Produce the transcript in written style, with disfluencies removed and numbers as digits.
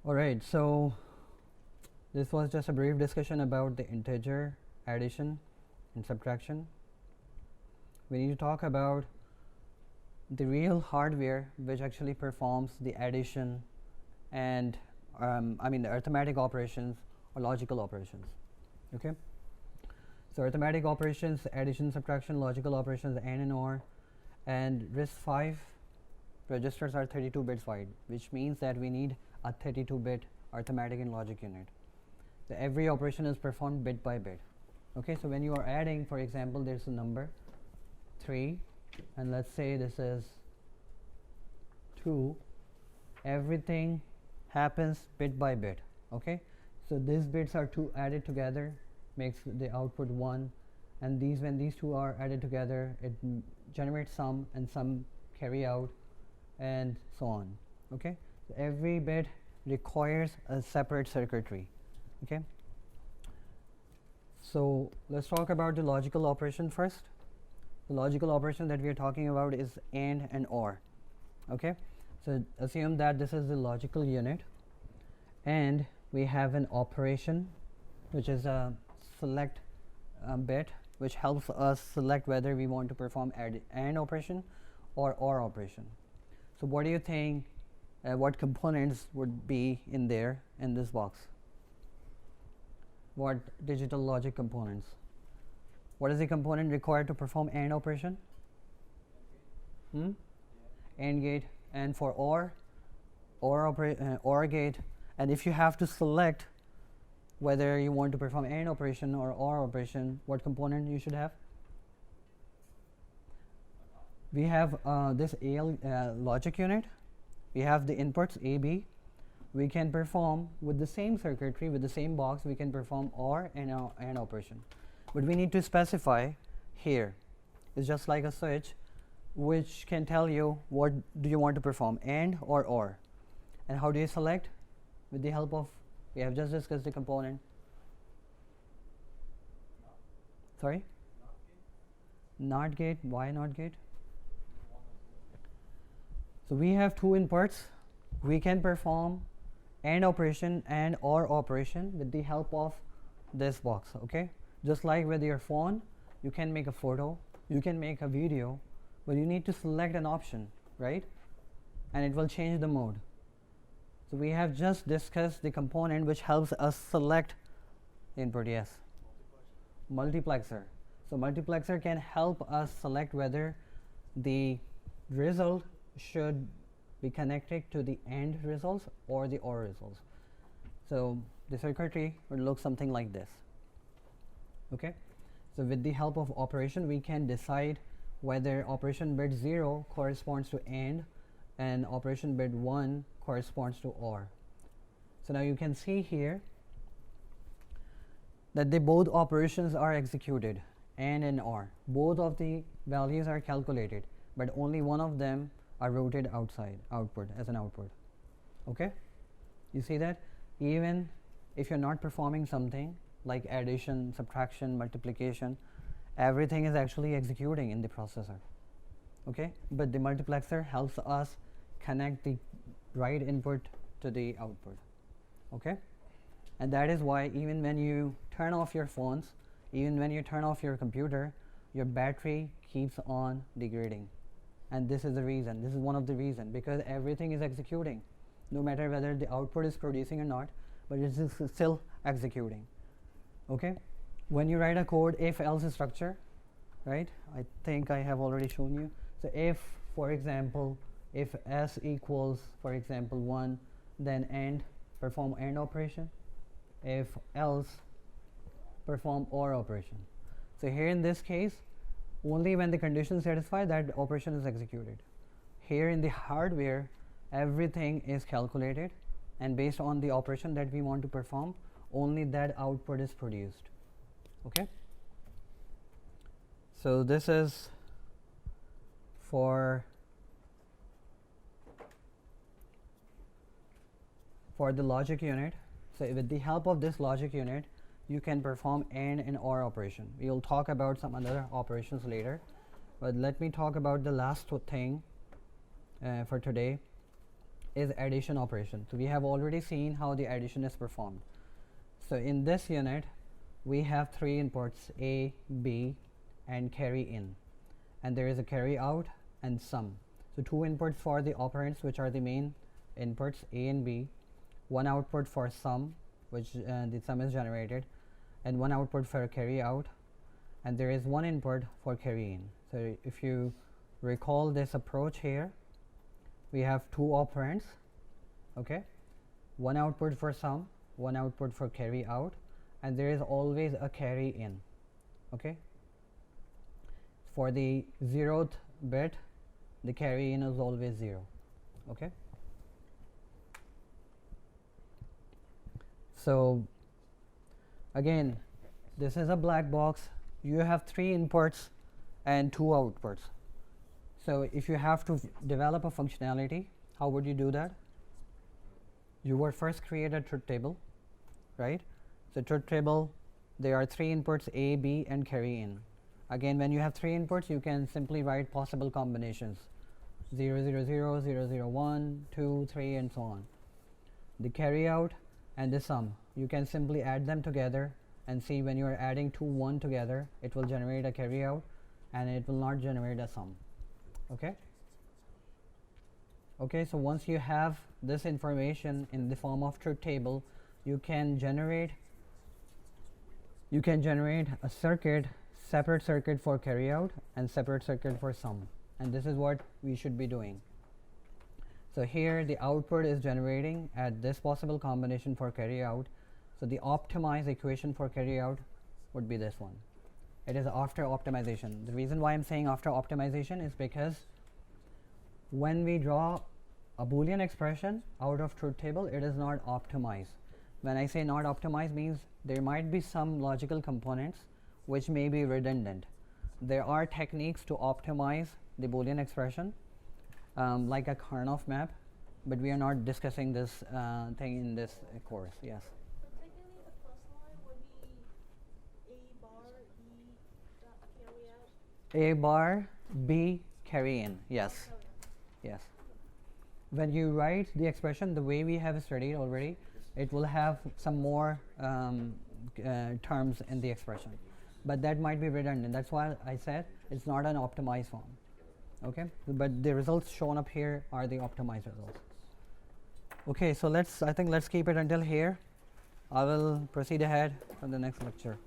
Alright, so this was just a brief discussion about the integer addition and subtraction. We need to talk about the real hardware which actually performs the addition and the arithmetic operations or logical operations. Okay, so arithmetic operations, addition, subtraction, logical operations, and OR, and RISC-V registers are 32 bits wide, which means that we need a 32-bit arithmetic and logic unit. So every operation is performed bit by bit. Okay, so when you are adding, for example, there's a number 3, and let's say this is 2. Everything happens bit by bit. Okay, so these bits are added together, makes the output 1, and when these two are added together, it generates sum, and sum carry out, and so on. Okay, so every bit requires a separate circuitry. Okay, so let's talk about the logical operation first. The logical operation that we are talking about is and OR. Okay, so assume that this is the logical unit, and we have an operation which is a select bit, which helps us select whether we want to perform AND operation or OR operation. So what do you think, what components would be in this box? What digital logic components? What is the component required to perform AND operation? AND gate. And for OR gate. And if you have to select whether you want to perform AND operation or OR operation, what component you should have? We have this AL logic unit. We have the inputs A, B. We can perform with the same circuitry, with the same box, we can perform OR and AND operation. But we need to specify here. It's just like a switch which can tell you what do you want to perform, AND or OR. And how do you select? With the help of, we have just discussed the component. Sorry? NOT gate. Why NOT gate? So we have two inputs. We can perform AND operation and OR operation with the help of this box. Okay, just like with your phone, you can make a photo, you can make a video, but you need to select an option, right? And it will change the mode. So we have just discussed the component which helps us select input. Yes, multiplexer. So multiplexer can help us select whether the result should be connected to the AND results or the OR results. So the circuitry would look something like this. Okay, so with the help of operation, we can decide whether operation bit 0 corresponds to AND and operation bit 1 corresponds to OR. So now you can see here that both operations are executed, AND and OR. Both of the values are calculated, but only one of them are routed output as an output. Okay, you see that even if you're not performing something like addition, subtraction, multiplication, everything is actually executing in the processor. Okay, but the multiplexer helps us connect the right input to the output. Okay, and that is why even when you turn off your phones, even when you turn off your computer, your battery keeps on degrading. And this is the reason, this is one of the reasons, because everything is executing, no matter whether the output is producing or not, but it is still executing. Okay, when you write a code, if else structure, right? I think I have already shown you. So if, for example, if s equals, for example, 1, then AND, perform AND operation. If else, perform OR operation. So here in this case, only when the condition is satisfied, that operation is executed. Here in the hardware, everything is calculated, and based on the operation that we want to perform, only that output is produced. Okay, so this is for the logic unit. So with the help of this logic unit, you can perform AND and OR operation. We will talk about some other operations later, but let me talk about the last thing for today, is addition operation. So we have already seen how the addition is performed. So in this unit we have three inputs, A, B and carry in, and there is a carry out and sum. So two inputs for the operands, which are the main inputs A and B, one output for sum, which the sum is generated, and one output for carry out, and there is one input for carry in. So if you recall this approach here, we have two operands, okay, one output for sum, one output for carry out, and there is always a carry in, okay. For the 0th bit, the carry in is always 0, okay. So again, this is a black box. You have three inputs and two outputs. So if you have to develop a functionality, how would you do that? You would first create a truth table, right? So truth table, there are three inputs A, B and carry in. Again, when you have three inputs, you can simply write possible combinations 0, 0, 0, 0, 0, 1, 2, 3 and so on. The carry out and the sum, you can simply add them together and see when you are adding 2, 1 together, it will generate a carry out and it will not generate a sum, okay. Okay, so once you have this information in the form of truth table, you can generate a circuit, separate circuit for carry out and separate circuit for sum, and this is what we should be doing. So here the output is generating at this possible combination for carry out. So the optimized equation for carry out would be this one. It is after optimization. The reason why I'm saying after optimization is because when we draw a Boolean expression out of truth table, it is not optimized. When I say not optimized, means there might be some logical components which may be redundant. There are techniques to optimize the Boolean expression, like a Karnoff map, but we are not discussing this thing in this course. Yes. So technically the first line would be A bar B dot carry out. A bar B carry in. Yes. Oh, yeah. Yes. When you write the expression the way we have studied already, it will have some more terms in the expression, but that might be redundant. That's why I said it's not an optimized form, okay. But the results shown up here are the optimized results. Okay, so I think let's keep it until here. I will proceed ahead for the next lecture.